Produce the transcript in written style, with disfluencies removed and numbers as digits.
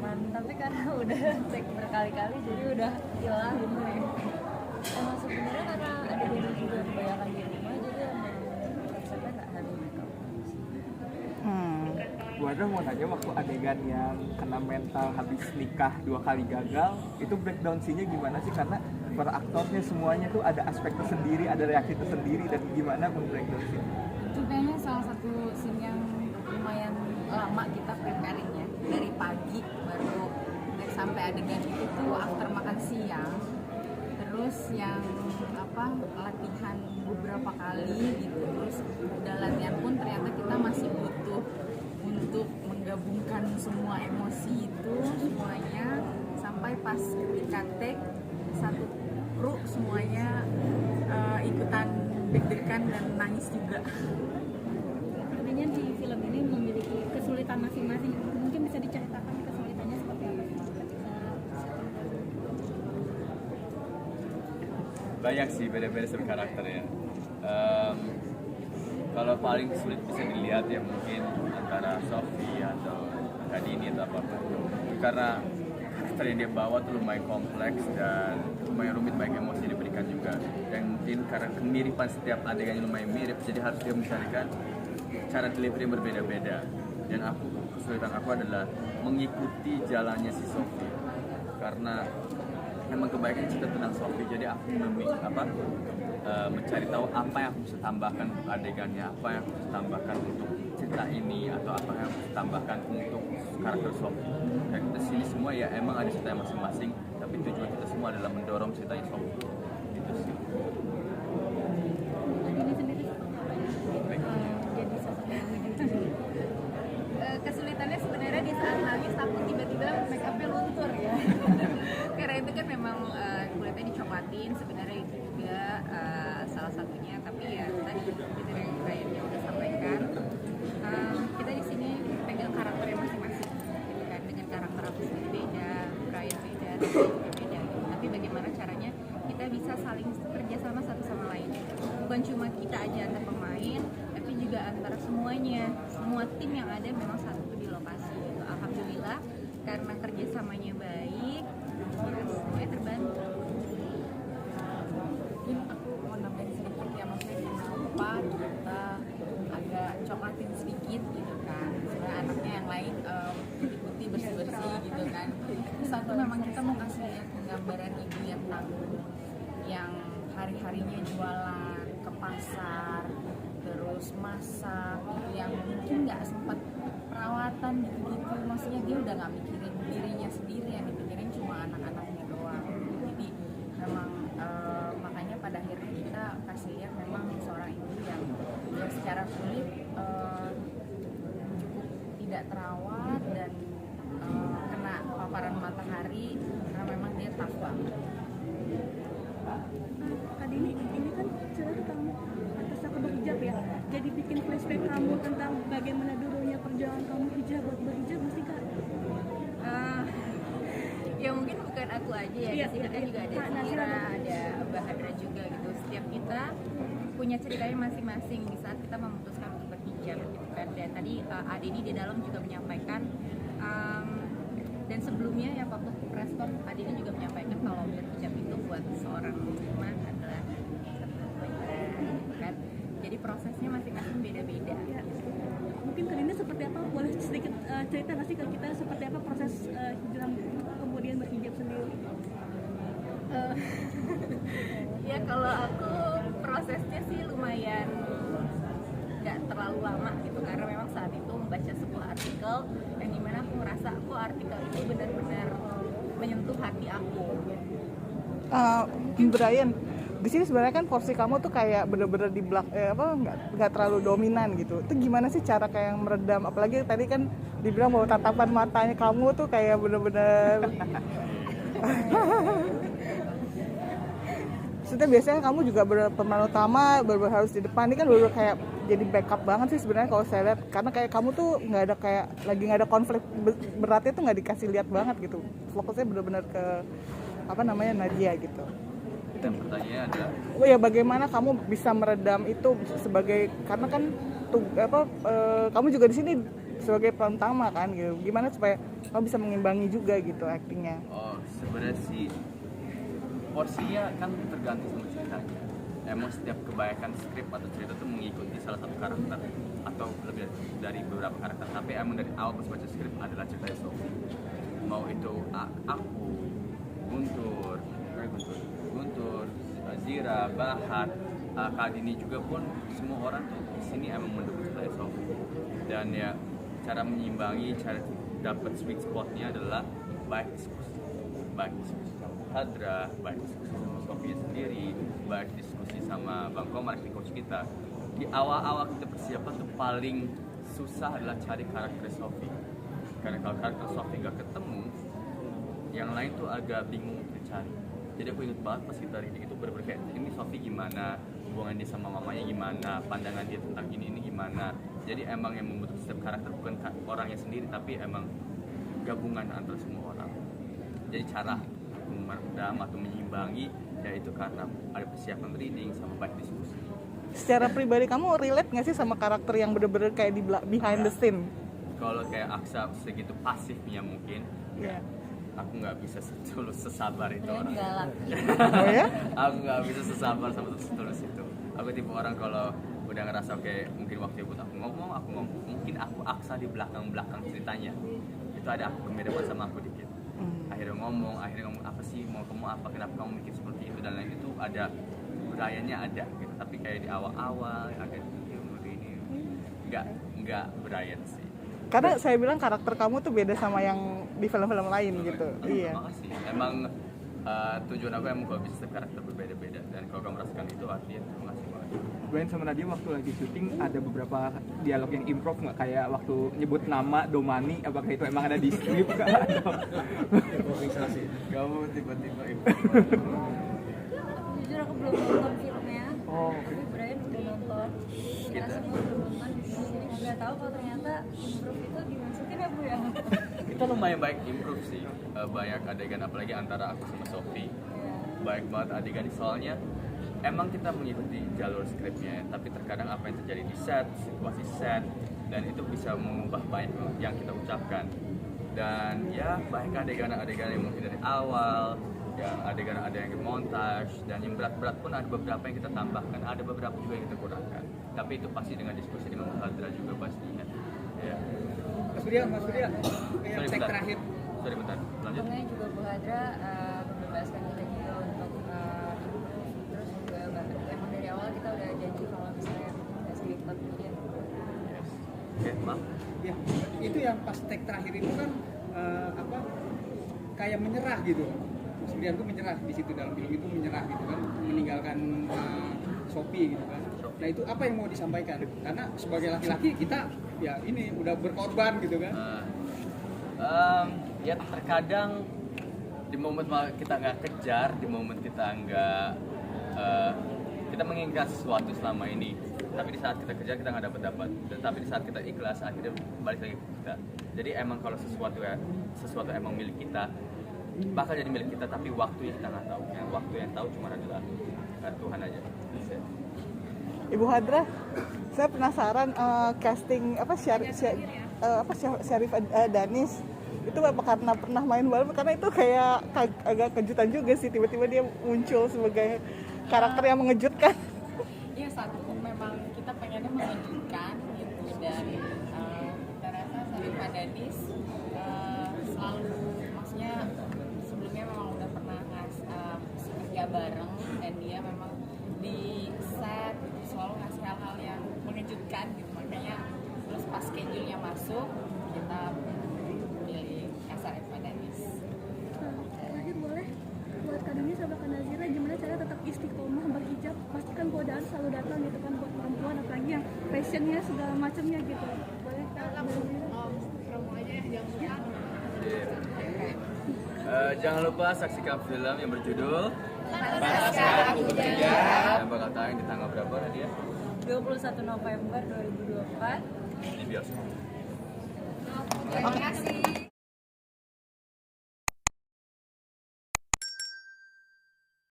aman, tapi karena udah cek berkali-kali jadi udah hilang gitu ya. Emang sebenarnya karena ada jadi juga kebanyakan di rumah, jadi emang konsepnya nggak harus makeup. Gua ada mau nanya, waktu adegan yang kena mental habis nikah 2 kali gagal, itu breakdown scene-nya gimana sih? Karena para aktornya semuanya tuh ada aspek tersendiri, ada reaksi tersendiri, dan gimana breakdown scene? Itu kayaknya salah satu scene yang lumayan lama kita preparing-nya. Dari pagi baru sampai adegan itu tuh after makan siang. Terus yang latihan beberapa kali gitu. Terus udah latihan pun ternyata kita masih butuh untuk menggabungkan semua emosi itu semuanya, sampai pas ketika take satu kru semuanya ikutan deg-degan dan nangis juga. Artinya di film ini memiliki kesulitan masing-masing. Mungkin bisa diceritakan kesulitannya seperti apa? Banyak sih, beda-beda setiap karakter ya. Kalau paling sulit bisa dilihat ya mungkin antara Sophie atau Kadini atau apapun, karena karakter yang dia bawa tuh lumayan kompleks dan lumayan rumit, banyak emosi yang diberikan juga, dan mungkin karena kemiripan setiap adegannya lumayan mirip, jadi harus dia mencarikan cara delivery yang berbeda-beda. Dan kesulitan aku adalah mengikuti jalannya si Sophie, karena memang kebanyakan cerita tentang Sophie, jadi aku mencari tahu apa yang aku bisa tambahkan untuk adegannya, apa yang aku bisa tambahkan untuk cerita ini, atau apa yang aku bisa tambahkan untuk karakter Sophie. Dan kita sini semua ya emang ada cerita masing-masing, tapi tujuan kita semua adalah mendorong ceritanya Sophie. Itu sih. Ini sendiri jadi sosok yang Kesulitannya sebenarnya di saat nangis takut tiba-tiba make up-nya luntur ya. Karena itu kan memang kulitnya dicoklatin, sebenarnya itu juga salah satunya. Tapi ya tadi seperti yang kliennya udah sampaikan, kita di sini pegang karakternya masing-masing gitu kan, dengan karakter aku sendiri beda, Brian beda, beda gitu. Tapi bagaimana caranya kita bisa saling kerja sama satu sama lain, bukan cuma kita aja antar pemain, tapi juga antara semuanya, semua tim yang ada memang satu di lokasi gitu. Alhamdulillah karena kerjasamanya baik, ya semuanya terbantu. Mungkin aku mau nambahin sedikit ya, maksudnya kenapa kita agak coklatin sedikit gitu kan, sebenarnya anaknya yang lain ikuti bersih-bersih gitu kan. Terus satu memang kita mau kasih lihat gambaran ibu yang tangguh, yang hari-harinya jualan ke pasar, terus masak gitu, yang mungkin nggak sempat perawatan gitu-gitu. Maksudnya dia udah nggak mikirin dirinya sendiri, yang dipikirin cuma anak-anaknya doang. Jadi memang makanya pada akhirnya kita kasih lihat memang seorang ibu yang secara kulit cukup tidak terawat dan kena paparan matahari karena memang dia tough banget. Kadini, ini kan cerita tentang atas aku berhijab ya. Jadi bikin flashback kamu tentang bagaimana dulunya perjuangan kamu buat berhijab, mesti Kak? Ya mungkin bukan aku aja ya, di sini kan juga ada Zira, ada Bahadra juga gitu. Setiap kita punya ceritanya masing-masing di saat kita memutuskan untuk berhijab gitu kan. Dan tadi Adeni di dalam juga menyampaikan, dan sebelumnya ya waktu preskon Adeni juga menyampaikan kalau berhijab itu buat seorang muslimah adalah satu kewajiban gitu kan. Jadi prosesnya masing-masing beda-beda. Ya. Mungkin Kadini seperti apa? Boleh sedikit cerita nggak sih ke kita seperti apa proses hijrah kemudian berhijab sendiri? Ya kalau aku prosesnya sih lumayan nggak terlalu lama gitu, karena memang saat itu membaca sebuah artikel yang dimana aku ngerasa artikel itu benar-benar menyentuh hati aku. Brian, di sini sebenarnya kan porsi kamu tuh kayak bener-bener di nggak terlalu dominan gitu. Itu gimana sih cara kayak meredam? Apalagi tadi kan dibilang bahwa tatapan matanya kamu tuh kayak bener-bener Maksudnya biasanya kamu juga berperan utama, harus di depan. Ini kan bener-bener kayak jadi backup banget sih sebenarnya kalau saya lihat. Karena kayak kamu tuh nggak ada kayak lagi nggak ada konflik beratnya tuh nggak dikasih lihat banget gitu. Fokusnya bener-bener ke Nadia gitu. Dan pertanyaannya adalah, Oh ya, bagaimana kamu bisa meredam itu sebagai, karena kan kamu juga di sini sebagai peran utama kan gitu. Gimana supaya kamu bisa mengimbangi juga gitu aktingnya? Oh, sebenarnya sih porsinya kan tergantung sama ceritanya. Emang setiap kebanyakan skrip atau cerita tuh mengikuti salah satu karakter atau lebih dari beberapa karakter. Tapi emang dari awal pas baca skrip adalah cerita Sophie. Mau itu aku, Guntur, Zira, Bahat, Kak Dini juga pun semua orang tuh di sini emang mendukung cerita Sophie. Dan ya cara menyimbangi, cara dapat sweet spotnya adalah baik diskusi sama Hadra, baik diskusi sama Sophie sendiri, baik diskusi sama Bang Komar, coach kita. Di awal-awal kita persiapan tuh paling susah adalah cari karakter Sophie. Karena kalau karakter Sophie gak ketemu, yang lain tuh agak bingung untuk dicari. Jadi aku inget banget pas kita reading itu bener-bener kayak ini Sophie gimana, hubungan dia sama mamanya gimana, pandangan dia tentang ini gimana. Jadi emang yang membentuk setiap karakter bukan orangnya sendiri, tapi emang gabungan antara semua orang. Jadi cara meredam atau menyimbangi yaitu karena ada persiapan reading sama baik diskusi. Secara pribadi kamu relate nggak sih sama karakter yang bener-bener kayak di behind the scene? Kalau kayak Aksa segitu pasifnya mungkin, Iya. aku nggak bisa sesabar itu orang. galak. Oh ya? Aku nggak bisa sesabar sama setulus itu. Aku tipe orang kalau udah ngerasa kayak mungkin waktu buat aku ngomong. Mungkin aku Aksa di belakang ceritanya. Itu ada aku berbeda sama aku dikit. Akhirnya ngomong apa sih mau kamu apa, kenapa kamu mikir seperti itu dan lain itu ada berayanya ada gitu. Tapi kayak di awal agak ini nggak berayan sih. Karena saya bilang karakter kamu tuh beda sama yang di film-film lain gitu. Iya. Makasih. Emang tujuan aku emang kalau bisa setiap karakter berbeda-beda dan kalau kamu merasakan itu artinya terima kasih banget. Gwen sama Nadia waktu lagi syuting ada beberapa dialog yang improv nggak, kayak waktu nyebut nama Domani, apakah itu emang ada di skrip kah? Improvisasi. Kamu tiba-tiba improv. Jujur aku belum nonton filmnya. Oh. Tapi Brian udah nonton. Kita semua belum nonton. Jadi nggak tahu kalau ternyata improv itu dimasukin ya Bu ya. Kita lumayan baik improve sih, banyak adegan apalagi antara aku sama Sophie. Baik banget adegan soalnya emang kita mengikuti jalur skripnya, tapi terkadang apa yang terjadi di set, situasi set, dan itu bisa mengubah banyak yang kita ucapkan. Dan ya banyak adegan-adegan yang mungkin dari awal, ya adegan-adegan yang montage, dan yang berat-berat pun ada beberapa yang kita tambahkan, ada beberapa juga yang kita kurangkan. Tapi itu pasti dengan diskusi dengan Hadra juga pastinya. Ya. Mas Surya, kayak tag terakhir. Sorry bentar, lanjut. Untungnya juga Bu Hadra membebaskan kita juga untuk improve. Terus juga emang dari awal kita udah janji kalau misalnya ada skripted aja. Oke, maaf. Ya, itu yang pas tag terakhir itu kan kayak menyerah gitu. Mas Surya tuh menyerah di situ, dalam film itu menyerah gitu kan, meninggalkan Sophie gitu kan. Nah itu apa yang mau disampaikan? Karena sebagai laki-laki kita ya ini udah berkorban gitu kan. Ya terkadang di momen kita nggak kejar, di momen kita nggak kita menginginkan sesuatu selama ini, tapi di saat kita kejar kita nggak dapat, dan tapi di saat kita ikhlas akhirnya balik lagi ke kita. Jadi emang kalau sesuatu emang milik kita bakal jadi milik kita, tapi waktunya kita nggak tahu. Yang waktu yang tahu cuma adalah Tuhan aja. Ibu Hadra, saya penasaran casting Syarif Danis itu apa karena pernah main balap, karena itu kayak agak kejutan juga sih tiba-tiba dia muncul sebagai karakter yang mengejutkan. Iya, satu memang kita pengennya mengejutkan gitu, dan kita rasa Syarif Danis selalu, maksudnya sebelumnya memang udah pernah kerja bareng, dan dia memang di set gitu, selalu ngasih hal-hal yang mengejutkan gitu, makanya terus pas schedule-nya masuk kita pilih Syarif Danis. Terakhir boleh buat Kak Dini sama Kak Nazira, gimana cara tetap istiqomah berhijab, pastikan godaan selalu datang gitu kan buat perempuan, apalagi yang fashionnya segala macamnya gitu. Boleh Kak Nazira? Promo aja jangan Jangan lupa saksikan film yang berjudul Pantaskah Aku Bekerja, yang bakal tayang di tanggal berapa Nadia? 21 November 2024 Di bioskop. Terima kasih.